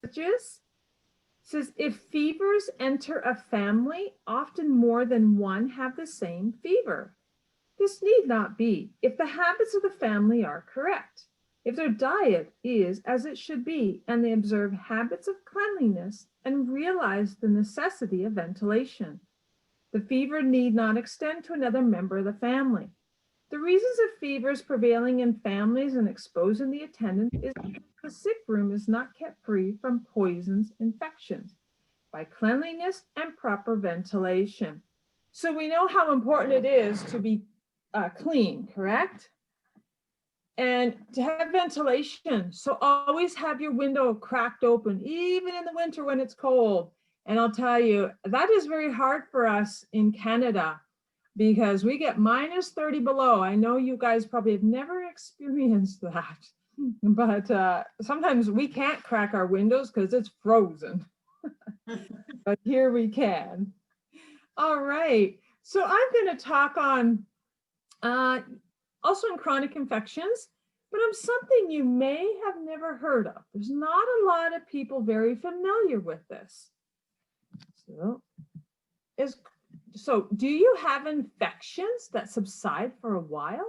messages. It says, if fevers enter a family, often more than one have the same fever. This need not be if the habits of the family are correct, if their diet is as it should be, and they observe habits of cleanliness and realize the necessity of ventilation. The fever need not extend to another member of the family. The reasons of fevers prevailing in families and exposing the attendant is because the sick room is not kept free from poisons, infections, by cleanliness and proper ventilation. So we know how important it is to be clean, correct? And to have ventilation. So always have your window cracked open, even in the winter when it's cold. And I'll tell you, that is very hard for us in Canada because we get minus 30 below. I know you guys probably have never experienced that, but sometimes we can't crack our windows because it's frozen. But here we can. All right. So I'm going to talk on also in chronic infections, but on something you may have never heard of. There's not a lot of people very familiar with this. So do you have infections that subside for a while,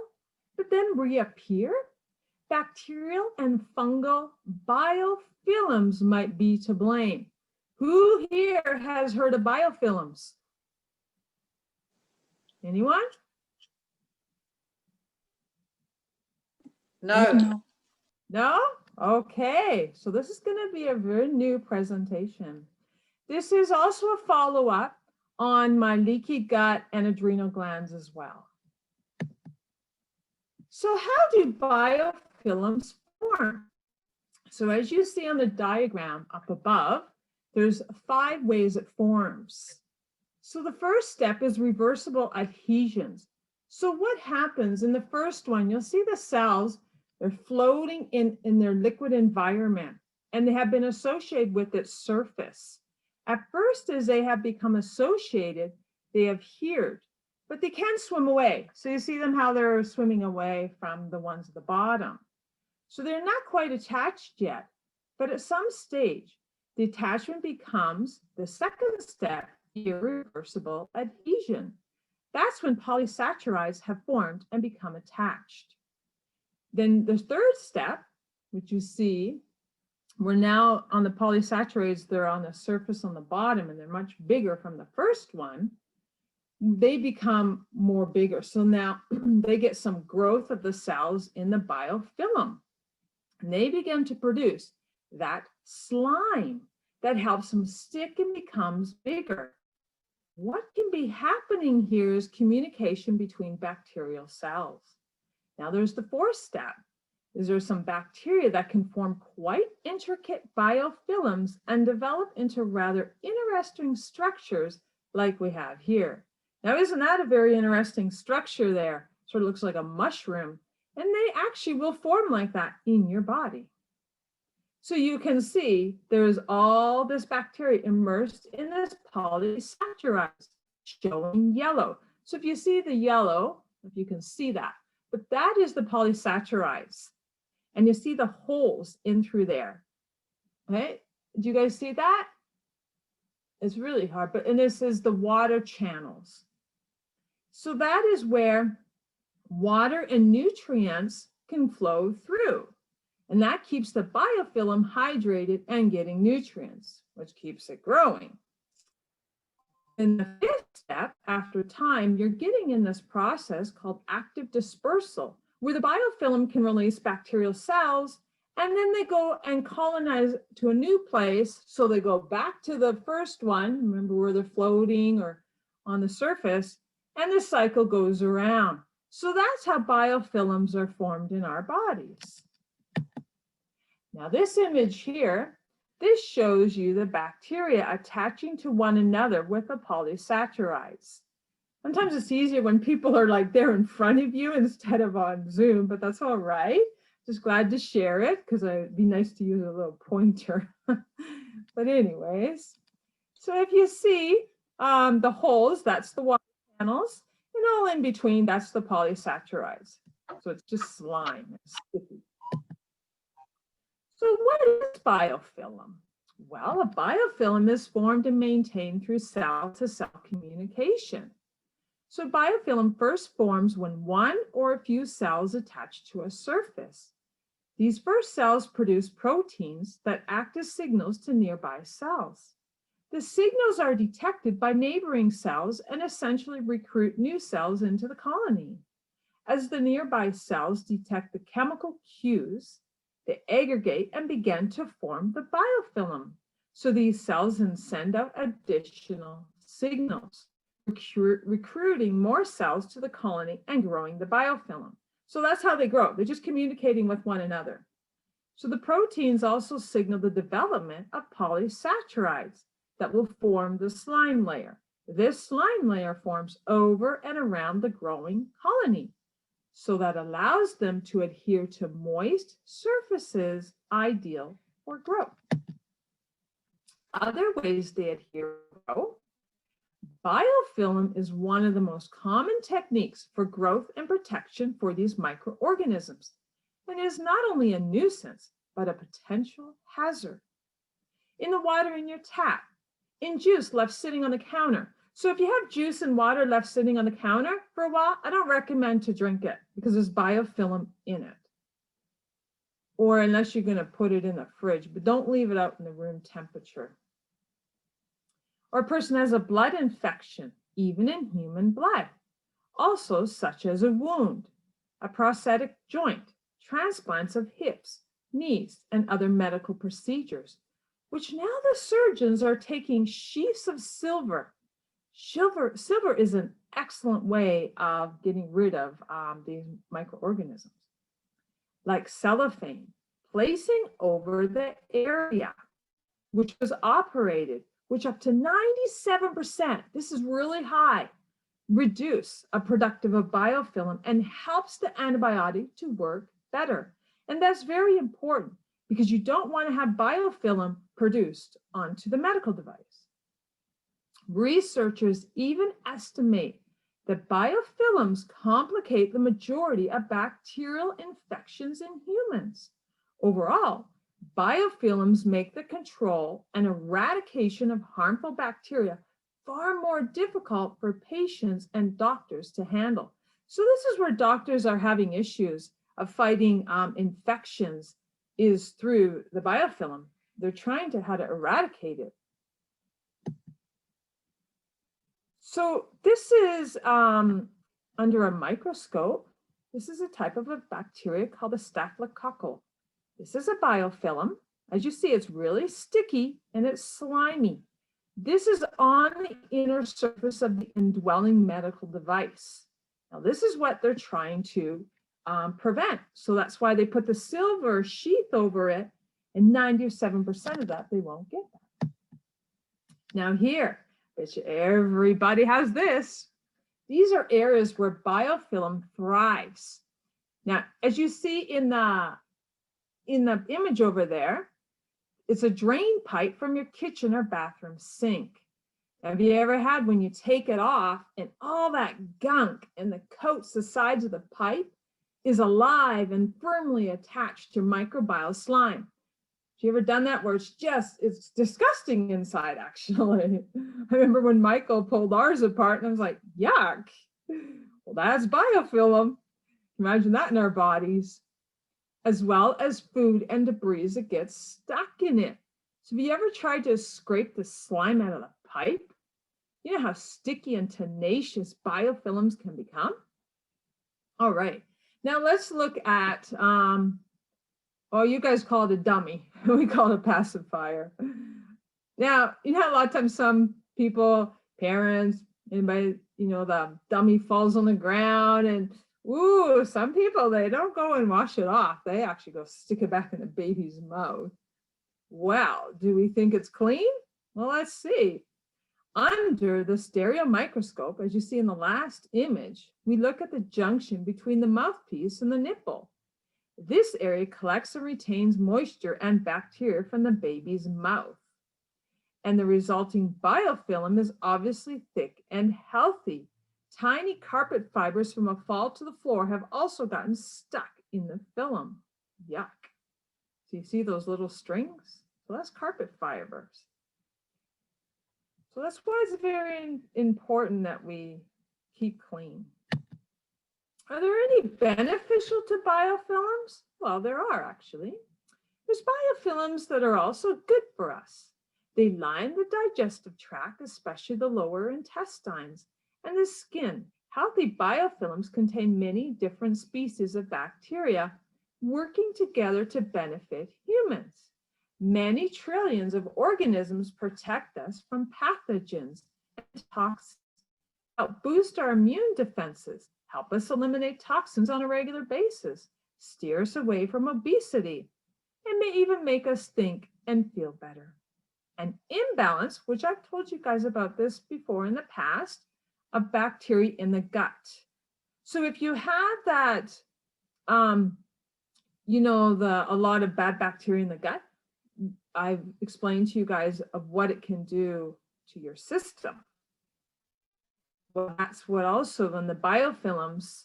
but then reappear? Bacterial and fungal biofilms might be to blame. Who here has heard of biofilms? Anyone? No. No? Okay, so this is going to be a very new presentation. This is also a follow-up on my leaky gut and adrenal glands as well. So how do biofilms form? So as you see on the diagram up above, there's 5 ways it forms. So the first step is reversible adhesions. So what happens in the first one, you'll see the cells, they're floating in their liquid environment, and they have been associated with its surface. At first, as they have become associated, they have adhered, but they can't swim away. So you see them how they're swimming away from the ones at the bottom. So they're not quite attached yet, but at some stage, the attachment becomes the second step, irreversible adhesion. That's when polysaccharides have formed and become attached. Then the third step, which you see, we're now on the polysaccharides, they're on the surface on the bottom and they're much bigger from the first one. They become more bigger. So now they get some growth of the cells in the biofilm. And they begin to produce that slime that helps them stick and becomes bigger. What can be happening here is communication between bacterial cells. Now there's the fourth step. Is there some bacteria that can form quite intricate biofilms and develop into rather interesting structures like we have here. Now, isn't that a very interesting structure there? Sort of looks like a mushroom, and they actually will form like that in your body. So you can see there's all this bacteria immersed in this polysaccharides showing yellow. So if you see the yellow, if you can see that, but that is the polysaccharides. And you see the holes in through there. Okay, do you guys see that? It's really hard, and this is the water channels. So that is where water and nutrients can flow through. And that keeps the biofilm hydrated and getting nutrients, which keeps it growing. In the fifth step, after time, you're getting in this process called active dispersal, where the biofilm can release bacterial cells, and then they go and colonize to a new place. So they go back to the first one, remember where they're floating or on the surface, and the cycle goes around. So that's how biofilms are formed in our bodies. Now this image here, this shows you the bacteria attaching to one another with the polysaccharides. Sometimes it's easier when people are like there in front of you instead of on Zoom, but that's all right. Just glad to share it because it'd be nice to use a little pointer. But anyways, so if you see the holes, that's the water channels, and all in between, that's the polysaccharides. So it's just slime, it's sticky. So what is biofilm? Well, a biofilm is formed and maintained through cell-to-cell communication. So biofilm first forms when one or a few cells attach to a surface. These first cells produce proteins that act as signals to nearby cells. The signals are detected by neighboring cells and essentially recruit new cells into the colony. As the nearby cells detect the chemical cues, they aggregate and begin to form the biofilm. So these cells then send out additional signals, recruiting more cells to the colony and growing the biofilm. So that's how they grow. They're just communicating with one another. So the proteins also signal the development of polysaccharides that will form the slime layer. This slime layer forms over and around the growing colony, so that allows them to adhere to moist surfaces ideal for growth. Other ways they adhere to growth. Biofilm is one of the most common techniques for growth and protection for these microorganisms, and is not only a nuisance, but a potential hazard. In the water in your tap, in juice left sitting on the counter. So if you have juice and water left sitting on the counter for a while, I don't recommend to drink it because there's biofilm in it. Or unless you're going to put it in the fridge, but don't leave it out in the room temperature. Or a person has a blood infection, even in human blood. Also, such as a wound, a prosthetic joint, transplants of hips, knees, and other medical procedures, which now the surgeons are taking sheaths of silver. Silver is an excellent way of getting rid of these microorganisms, like cellophane, placing over the area, which was operated, which up to 97%, this is really high, reduce a productive of biofilm and helps the antibiotic to work better. And that's very important because you don't want to have biofilm produced onto the medical device. Researchers even estimate that biofilms complicate the majority of bacterial infections in humans. Overall, biofilms make the control and eradication of harmful bacteria far more difficult for patients and doctors to handle. So this is where doctors are having issues of fighting infections, is through the biofilm. They're trying to how to eradicate it. So this is under a microscope. This is a type of a bacteria called a staphylococcal. This is a biofilm. As you see, it's really sticky and it's slimy. This is on the inner surface of the indwelling medical device. Now, this is what they're trying to prevent. So that's why they put the silver sheath over it, and 97% of that, they won't get that. Now here, which everybody has this. These are areas where biofilm thrives. Now, as you see in the image over there, it's a drain pipe from your kitchen or bathroom sink. Have you ever had when you take it off and all that gunk and the coats, the sides of the pipe is alive and firmly attached to microbial slime? Have you ever done that where it's disgusting inside, actually? I remember when Michael pulled ours apart and I was like, yuck. Well, that's biofilm. Imagine that in our bodies, as well as food and debris that gets stuck in it. So have you ever tried to scrape the slime out of the pipe? You know how sticky and tenacious biofilms can become? All right, now let's look at, you guys call it a dummy. We call it a pacifier. Now, you know, a lot of times some people, parents, anybody, the dummy falls on the ground and some people, they don't go and wash it off. They actually go stick it back in the baby's mouth. Well, do we think it's clean? Well, let's see. Under the stereo microscope, as you see in the last image, we look at the junction between the mouthpiece and the nipple. This area collects and retains moisture and bacteria from the baby's mouth. And the resulting biofilm is obviously thick and healthy. Tiny carpet fibers from a fall to the floor have also gotten stuck in the film. Yuck. Do you see those little strings? So that's carpet fibers. So that's why it's very important that we keep clean. Are there any beneficial to biofilms? Well, there are actually. There's biofilms that are also good for us. They line the digestive tract, especially the lower intestines, and the skin. Healthy biofilms contain many different species of bacteria working together to benefit humans. Many trillions of organisms protect us from pathogens and toxins, help boost our immune defenses, help us eliminate toxins on a regular basis, steer us away from obesity, and may even make us think and feel better. An imbalance, which I've told you guys about this before in the past, of bacteria in the gut. So if you have that, a lot of bad bacteria in the gut, I've explained to you guys of what it can do to your system. Well, that's what also when the biofilms,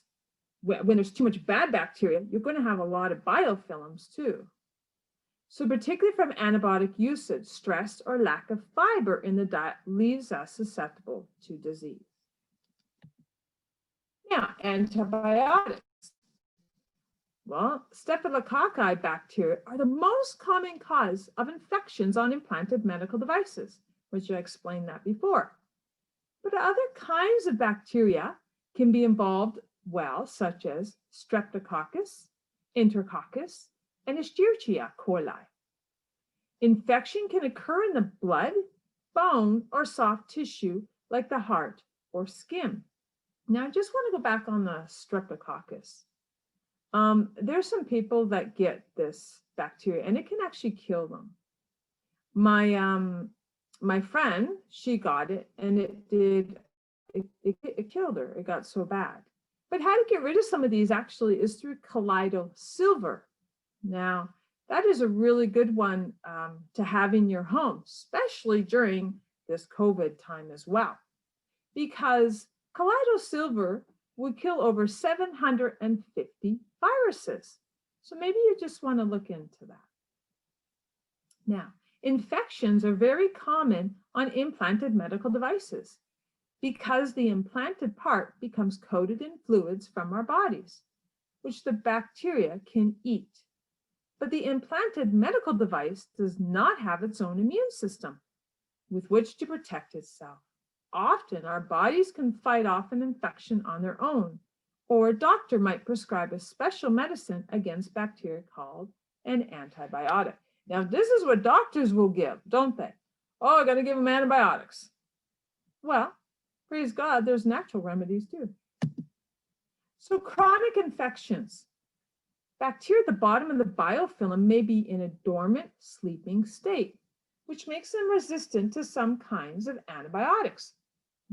when there's too much bad bacteria, you're going to have a lot of biofilms too. So particularly from antibiotic usage, stress or lack of fiber in the diet leaves us susceptible to disease. Now, antibiotics. Well, Staphylococci bacteria are the most common cause of infections on implanted medical devices, which I explained that before. But other kinds of bacteria can be involved well, such as Streptococcus, Enterococcus, and Escherichia coli. Infection can occur in the blood, bone, or soft tissue like the heart or skin. Now, I just want to go back on the Streptococcus. There's some people that get this bacteria and it can actually kill them. My friend, she got it and it killed her. It got so bad. But how to get rid of some of these actually is through colloidal silver. Now, that is a really good one to have in your home, especially during this COVID time as well, because colloidal silver would kill over 750 viruses. So maybe you just want to look into that. Now, infections are very common on implanted medical devices because the implanted part becomes coated in fluids from our bodies, which the bacteria can eat. But the implanted medical device does not have its own immune system with which to protect itself. Often our bodies can fight off an infection on their own, or a doctor might prescribe a special medicine against bacteria called an antibiotic. Now, this is what doctors will give, don't they? Oh, I got to give them antibiotics. Well, praise God, there's natural remedies too. So chronic infections. Bacteria at the bottom of the biofilm may be in a dormant, sleeping state, which makes them resistant to some kinds of antibiotics.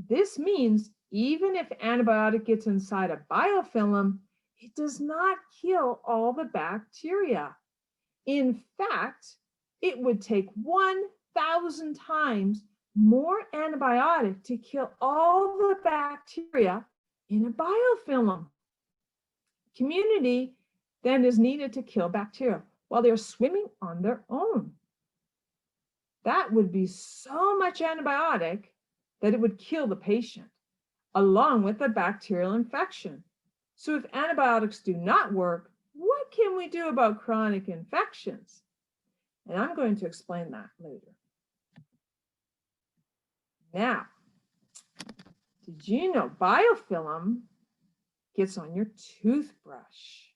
This means even if antibiotic gets inside a biofilm, it does not kill all the bacteria. In fact, it would take 1,000 times more antibiotic to kill all the bacteria in a biofilm. Community then is needed to kill bacteria while they're swimming on their own. That would be so much antibiotic that it would kill the patient, along with the bacterial infection. So if antibiotics do not work, what can we do about chronic infections? And I'm going to explain that later. Now, did you know biofilm gets on your toothbrush?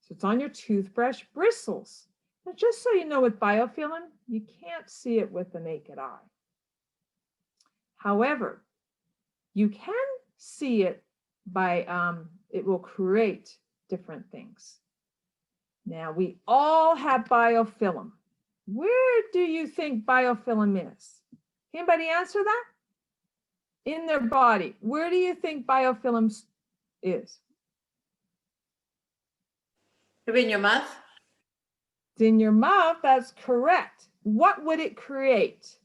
So it's on your toothbrush bristles. Now, just so you know, with biofilm, you can't see it with the naked eye. However, you can see it by, it will create different things. Now, we all have biofilm. Where do you think biofilm is? Anybody answer that? In their body, where do you think biofilm is? In your mouth? It's in your mouth, that's correct. What would it create?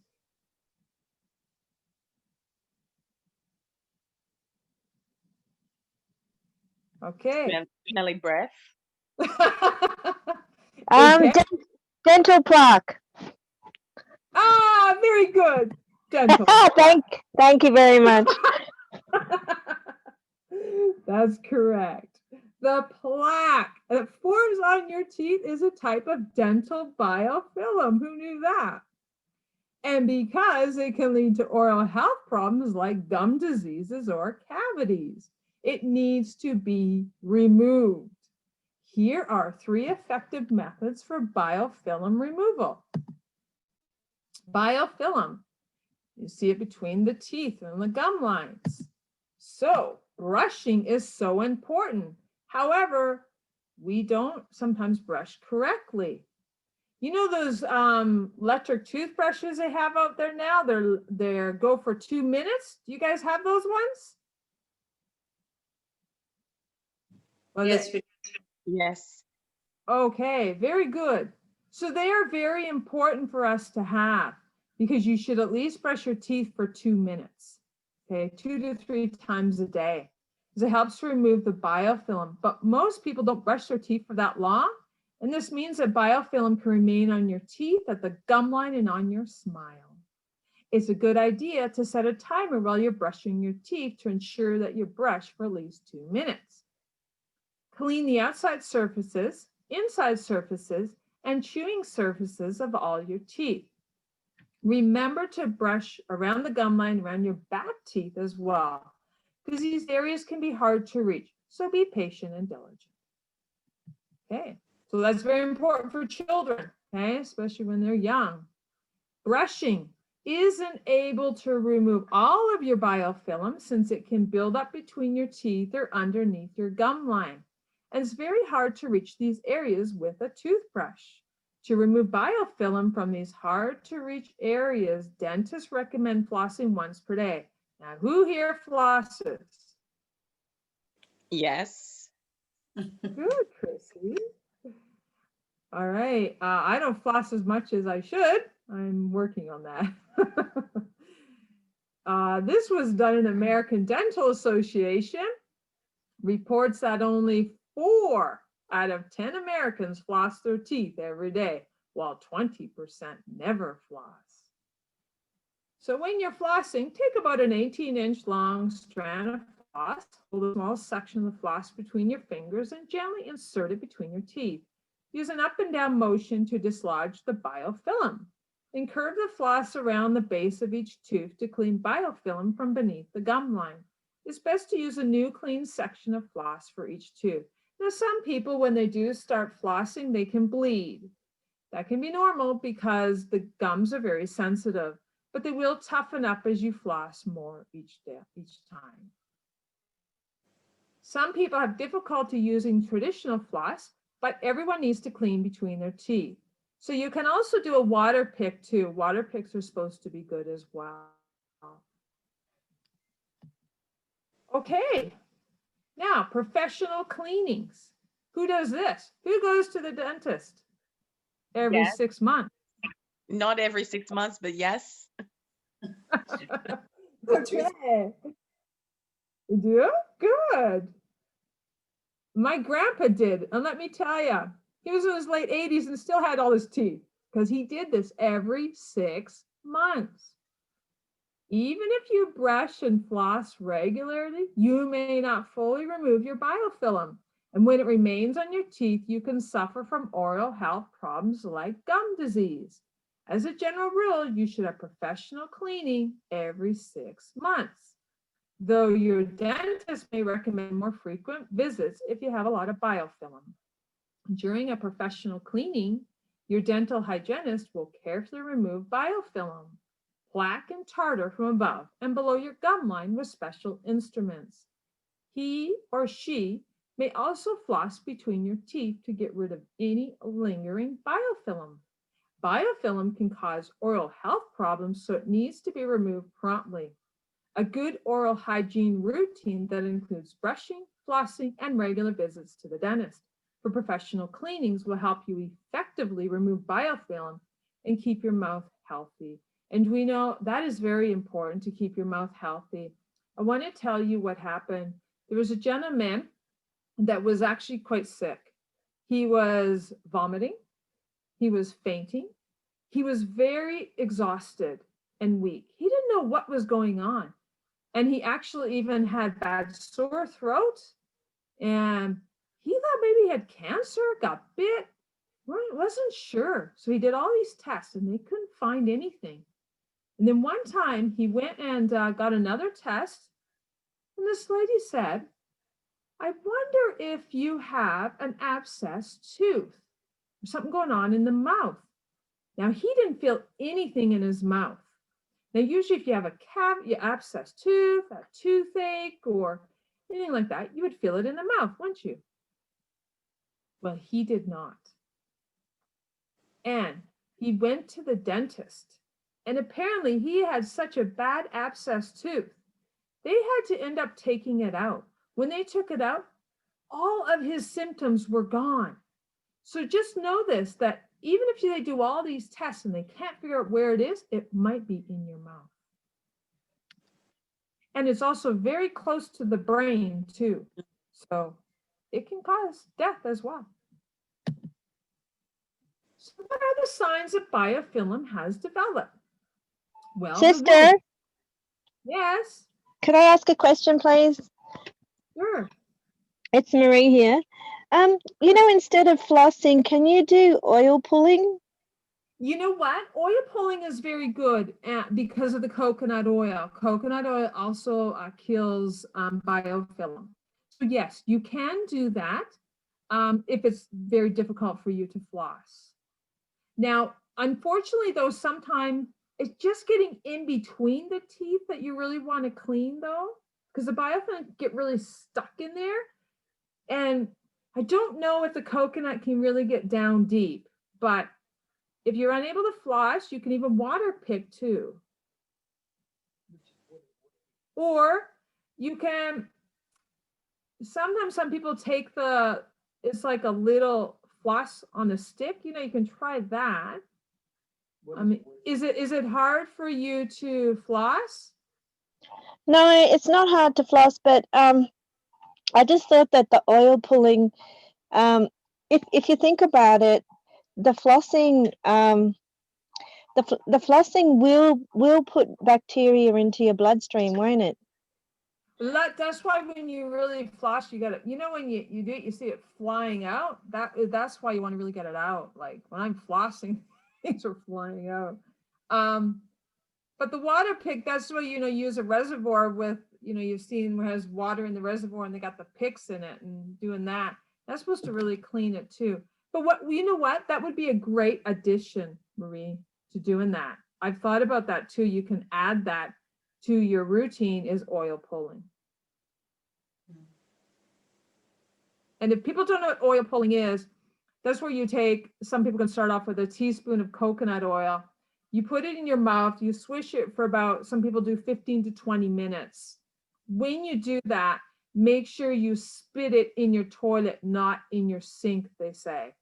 Okay. Smelly breath. Okay. Dental plaque. good. Dental. Thank you very much. That's correct. The plaque that forms on your teeth is a type of dental biofilm. Who knew that? And because it can lead to oral health problems like gum diseases or cavities, it needs to be removed. Here are 3 effective methods for biofilm removal. Biofilm, you see it between the teeth and the gum lines. So brushing is so important. However, we don't sometimes brush correctly. You know those electric toothbrushes they have out there now? They're go for 2 minutes. Do you guys have those ones? Well, Yes, Yes. okay, very good. So they are very important for us to have because you should at least brush your teeth for 2 minutes. Okay, 2 to 3 times a day. Because it helps to remove the biofilm. But most people don't brush their teeth for that long. And this means that biofilm can remain on your teeth, at the gum line, and on your smile. It's a good idea to set a timer while you're brushing your teeth to ensure that you brush for at least 2 minutes. Clean the outside surfaces, inside surfaces, and chewing surfaces of all your teeth. Remember to brush around the gum line, around your back teeth as well, because these areas can be hard to reach. So be patient and diligent. Okay, so that's very important for children, okay, especially when they're young. Brushing isn't able to remove all of your biofilm since it can build up between your teeth or underneath your gum line. And it's very hard to reach these areas with a toothbrush. To remove biofilm from these hard to reach areas, dentists recommend flossing once per day. Now, who here flosses? Yes. Good, Chrissy. All right. I don't floss as much as I should. I'm working on that. This was done in American Dental Association. Reports that only 4 out of 10 Americans floss their teeth every day, while 20% never floss. So when you're flossing, take about an 18-inch long strand of floss, hold a small section of the floss between your fingers and gently insert it between your teeth. Use an up and down motion to dislodge the biofilm. Then curve the floss around the base of each tooth to clean biofilm from beneath the gum line. It's best to use a new clean section of floss for each tooth. Now, some people, when they do start flossing, they can bleed. That can be normal because the gums are very sensitive, but they will toughen up as you floss more each time. Some people have difficulty using traditional floss, but everyone needs to clean between their teeth. So you can also do a water pick too. Water picks are supposed to be good as well. Okay, now professional cleanings. Who does this? Who goes to the dentist every Yes. 6 months? Not every 6 months, but yes. Okay. You do? Good. My grandpa did, and let me tell you, he was in his late 80s and still had all his teeth because he did this every 6 months. Even if you brush and floss regularly, you may not fully remove your biofilm. And when it remains on your teeth, you can suffer from oral health problems like gum disease. As a general rule, you should have professional cleaning every 6 months, though your dentist may recommend more frequent visits if you have a lot of biofilm. During a professional cleaning, your dental hygienist will carefully remove biofilm, plaque, and tartar from above and below your gum line with special instruments. He or she may also floss between your teeth to get rid of any lingering biofilm. Biofilm can cause oral health problems, so it needs to be removed promptly. A good oral hygiene routine that includes brushing, flossing, and regular visits to the dentist for professional cleanings will help you effectively remove biofilm and keep your mouth healthy. And we know that is very important to keep your mouth healthy. I want to tell you what happened. There was a gentleman that was actually quite sick. He was vomiting. He was fainting. He was very exhausted. and weak. He didn't know what was going on. And he actually even had bad sore throat. And he thought maybe he had cancer, got bit, wasn't sure. So he did all these tests and they couldn't find anything. And then one time he went and got another test. And this lady said, I wonder if you have an abscessed tooth or something going on in the mouth. Now, he didn't feel anything in his mouth. Now, usually if you have a abscessed tooth, a toothache, or anything like that, you would feel it in the mouth, wouldn't you? Well, he did not. And he went to the dentist. And apparently he had such a bad abscessed tooth, they had to end up taking it out. When they took it out, all of his symptoms were gone. So just know this, that even if they do all these tests and they can't figure out where it is, it might be in your mouth. And it's also very close to the brain too. So it can cause death as well. So what are the signs that biofilm has developed? Well, Sister, yes, could I ask a question, please? sure. It's Marie here. You know, instead of flossing, can you do oil pulling? You know what? Oil pulling is very good because of the coconut oil. Coconut oil also kills biofilm. So yes, you can do that if it's very difficult for you to floss. Now, unfortunately, though, sometimes it's just getting in between the teeth that you really want to clean, though, because the biofilm get really stuck in there. And I don't know if the coconut can really get down deep, but if you're unable to floss, you can even water pick too. Or you can, sometimes some people take it's like a little floss on a stick, you know, you can try that. I mean, is it hard for you to floss? No, it's not hard to floss, but I just thought that the oil pulling, if you think about it, the flossing, the flossing will put bacteria into your bloodstream, won't it? That's why when you really floss, you got to, you know, when you do it, you see it flying out. That's why you want to really get it out. Like when I'm flossing, things are flying out. But the water pick, that's why, you know, use a reservoir with, you know, you've seen where it has water in the reservoir and they got the picks in it and doing that. That's supposed to really clean it too. But you know what? That would be a great addition, Marie, to doing that. I've thought about that too. You can add that to your routine, is oil pulling. And if people don't know what oil pulling is, that's where you take, some people can start off with a teaspoon of coconut oil. You put it in your mouth, you swish it for about, some people do 15 to 20 minutes. When you do that, make sure you spit it in your toilet, not in your sink, they say.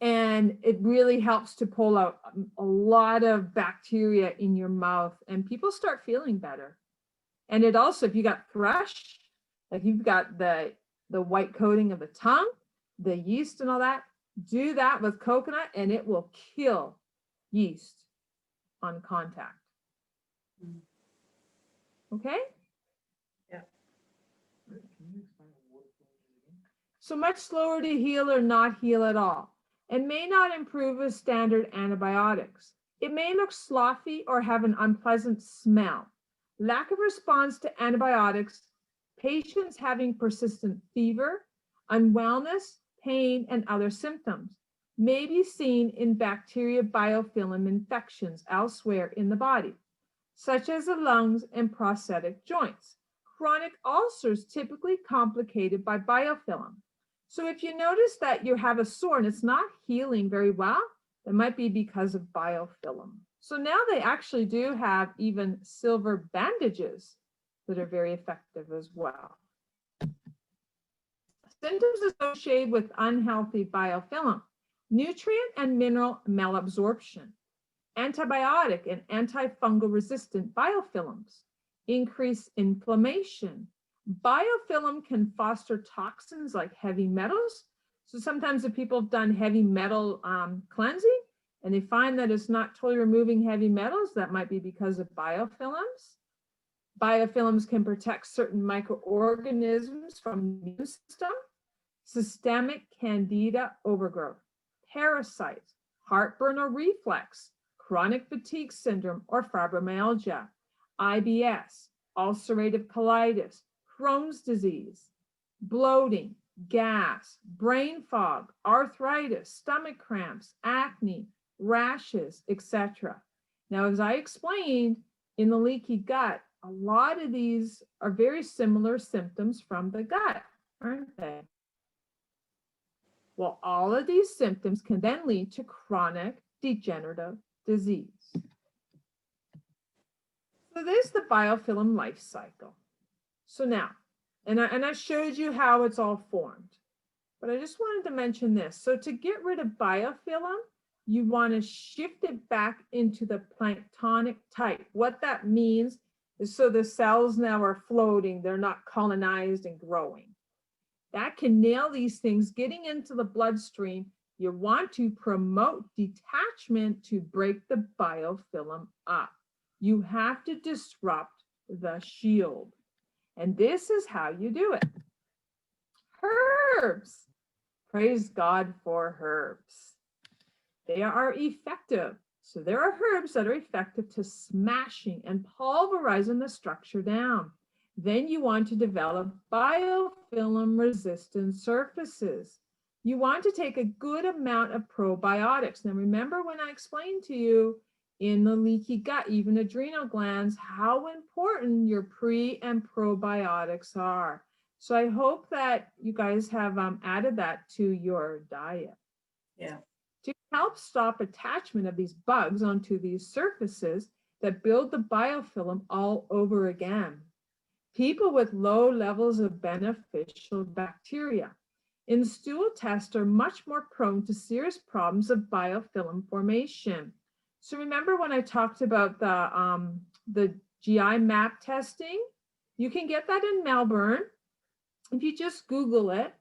And it really helps to pull out a lot of bacteria in your mouth and people start feeling better. And it also, if you got thrush, like you've got the white coating of the tongue, the yeast and all that, do that with coconut and it will kill yeast on contact. Okay? Yeah. So much slower to heal or not heal at all, and may not improve with standard antibiotics. It may look sloppy or have an unpleasant smell. Lack of response to antibiotics, patients having persistent fever, unwellness, pain, and other symptoms may be seen in bacteria biofilm infections elsewhere in the body, such as the lungs and prosthetic joints. Chronic ulcers typically complicated by biofilm. So if you notice that you have a sore and it's not healing very well, it might be because of biofilm. So now they actually do have even silver bandages that are very effective as well. Symptoms associated with unhealthy biofilm: nutrient and mineral malabsorption, antibiotic and antifungal resistant biofilms, increased inflammation. Biofilm can foster toxins like heavy metals. So sometimes if people have done heavy metal cleansing, And they find that it's not totally removing heavy metals. That might be because of biofilms. Biofilms can protect certain microorganisms from the immune system, systemic candida overgrowth, parasites, heartburn or reflux, chronic fatigue syndrome or fibromyalgia, IBS, ulcerative colitis, Crohn's disease, bloating, gas, brain fog, arthritis, stomach cramps, acne, rashes, etc. Now, as I explained in the leaky gut, a lot of these are very similar symptoms from the gut, aren't they? Well, all of these symptoms can then lead to chronic degenerative disease. So there's the biofilm life cycle. So now, and I showed you how it's all formed, but I just wanted to mention this. So to get rid of biofilm, you want to shift it back into the planktonic type. What that means is so the cells now are floating, they're not colonized and growing. That can nail these things getting into the bloodstream. You want to promote detachment to break the biofilm up. You have to disrupt the shield. And this is how you do it. Herbs. Praise God for herbs. They are effective. So there are herbs that are effective to smashing and pulverizing the structure down. Then you want to develop biofilm resistant surfaces. You want to take a good amount of probiotics. Now remember when I explained to you in the leaky gut, even adrenal glands, how important your pre and probiotics are. So I hope that you guys have added that to your diet. Yeah. To help stop attachment of these bugs onto these surfaces that build the biofilm all over again. People with low levels of beneficial bacteria in stool tests are much more prone to serious problems of biofilm formation. So remember when I talked about the GI map testing? You can get that in Melbourne if you just Google it,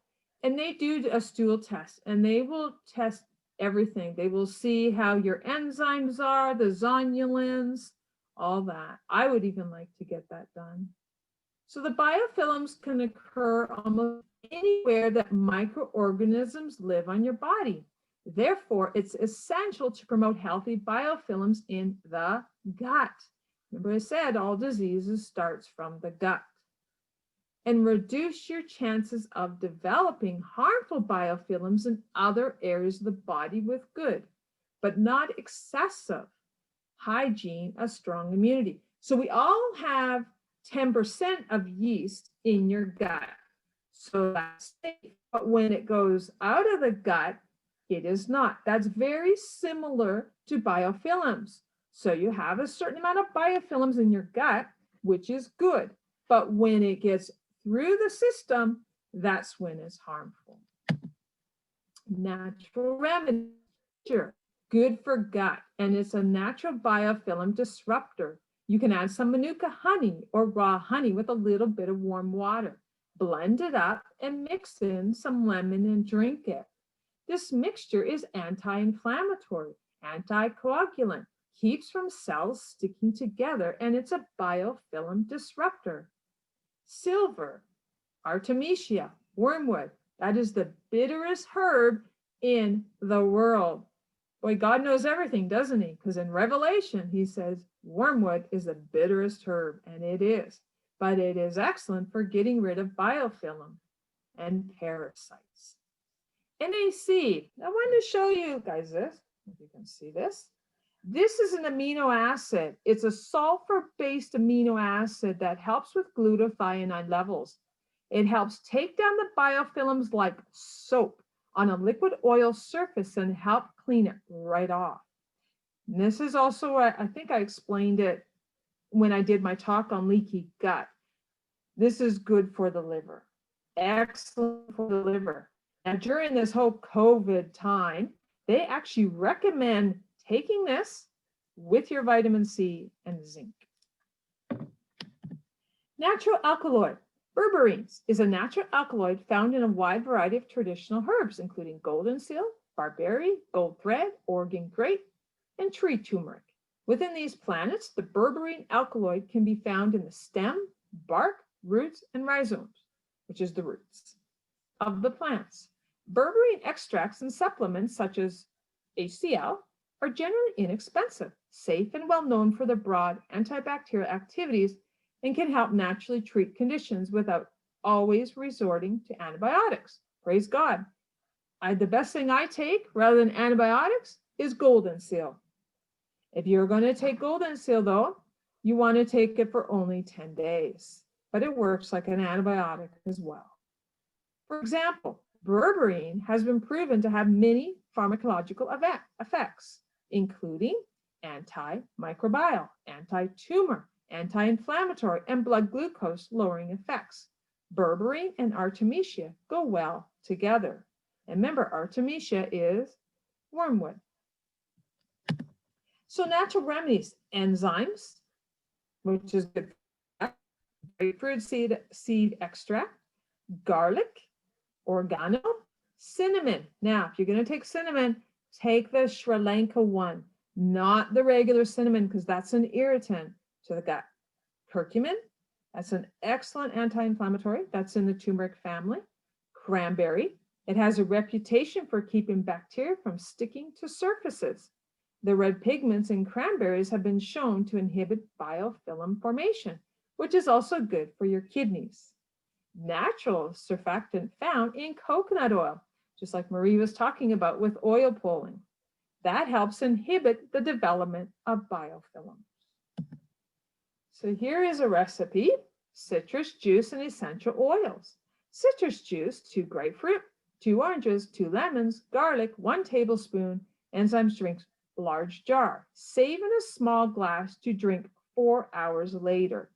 and they do a stool test, and they will test everything. They will see how your enzymes are, the zonulins, all that. I would even like to get that done. So the biofilms can occur almost anywhere that microorganisms live on your body. Therefore, it's essential to promote healthy biofilms in the gut. Remember I said all diseases starts from the gut. And reduce your chances of developing harmful biofilms in other areas of the body with good, but not excessive hygiene, a strong immunity. So we all have 10% of yeast in your gut. So that's safe. But when it goes out of the gut, it is not. That's very similar to biofilms. So you have a certain amount of biofilms in your gut, which is good. But when it gets through the system, that's when it's harmful. Natural remedy, good for gut, and it's a natural biofilm disruptor. You can add some manuka honey or raw honey with a little bit of warm water. Blend it up and mix in some lemon and drink it. This mixture is anti-inflammatory, anticoagulant, keeps from cells sticking together, and it's a biofilm disruptor. Silver, Artemisia, wormwood, that is the bitterest herb in the world. Boy, God knows everything, doesn't he? Because in Revelation, he says wormwood is the bitterest herb, and it is. But it is excellent for getting rid of biofilm and parasites. NAC, I wanted to show you guys this, if you can see this. This is an amino acid. It's a sulfur-based amino acid that helps with glutathione levels. It helps take down the biofilms like soap on a liquid oil surface and help clean it right off. And this is also, I think I explained it when I did my talk on leaky gut. This is good for the liver, excellent for the liver. Now, during this whole COVID time, they actually recommend taking this with your vitamin C and zinc. Natural alkaloid. Berberines is a natural alkaloid found in a wide variety of traditional herbs, including golden seal, barberry, gold thread, Oregon grape, and tree turmeric. Within these planets, the berberine alkaloid can be found in the stem, bark, roots, and rhizomes, which is the roots of the plants. Berberine extracts and supplements such as HCl are generally inexpensive, safe, and well known for their broad antibacterial activities and can help naturally treat conditions without always resorting to antibiotics. Praise God. The best thing I take rather than antibiotics is golden seal. If you're going to take golden seal, though, you want to take it for only 10 days, but it works like an antibiotic as well. For example, berberine has been proven to have many pharmacological effects, including antimicrobial, anti-tumor, anti-inflammatory, and blood glucose lowering effects. Berberine and artemisia go well together. And remember, artemisia is wormwood. So natural remedies, enzymes, which is good for grapefruit seed extract, garlic, oregano, cinnamon. Now, if you're going to take cinnamon, take the Sri Lanka one, not the regular cinnamon, because that's an irritant to the gut. Curcumin, that's an excellent anti-inflammatory. That's in the turmeric family. Cranberry, it has a reputation for keeping bacteria from sticking to surfaces. The red pigments in cranberries have been shown to inhibit biofilm formation, which is also good for your kidneys. Natural surfactant found in coconut oil, just like Marie was talking about with oil pulling. That helps inhibit the development of biofilms. So here is a recipe: citrus juice and essential oils. Citrus juice, 2 grapefruit, 2 oranges, 2 lemons, garlic, 1 tablespoon, enzymes drink, large jar. Save in a small glass to drink 4 hours later.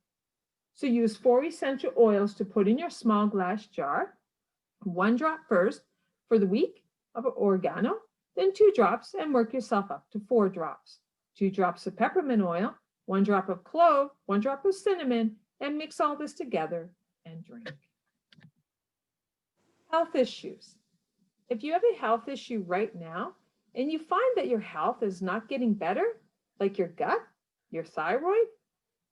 So use 4 essential oils to put in your small glass jar. 1 drop first for the week of oregano, then 2 drops, and work yourself up to 4 drops. 2 drops of peppermint oil, 1 drop of clove, 1 drop of cinnamon, and mix all this together and drink. Health issues. If you have a health issue right now and you find that your health is not getting better, like your gut, your thyroid,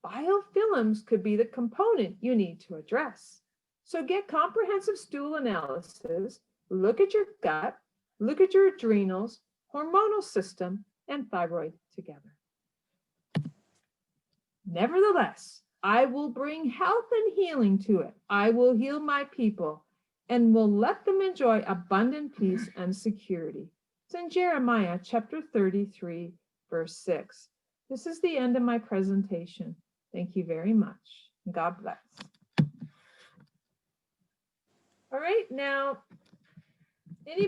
biofilms could be the component you need to address. So get comprehensive stool analysis, look at your gut, look at your adrenals, hormonal system, and thyroid together. Nevertheless, I will bring health and healing to it. I will heal my people and will let them enjoy abundant peace and security. It's in Jeremiah chapter 33, verse 6. This is the end of my presentation. Thank you very much. God bless. All right, now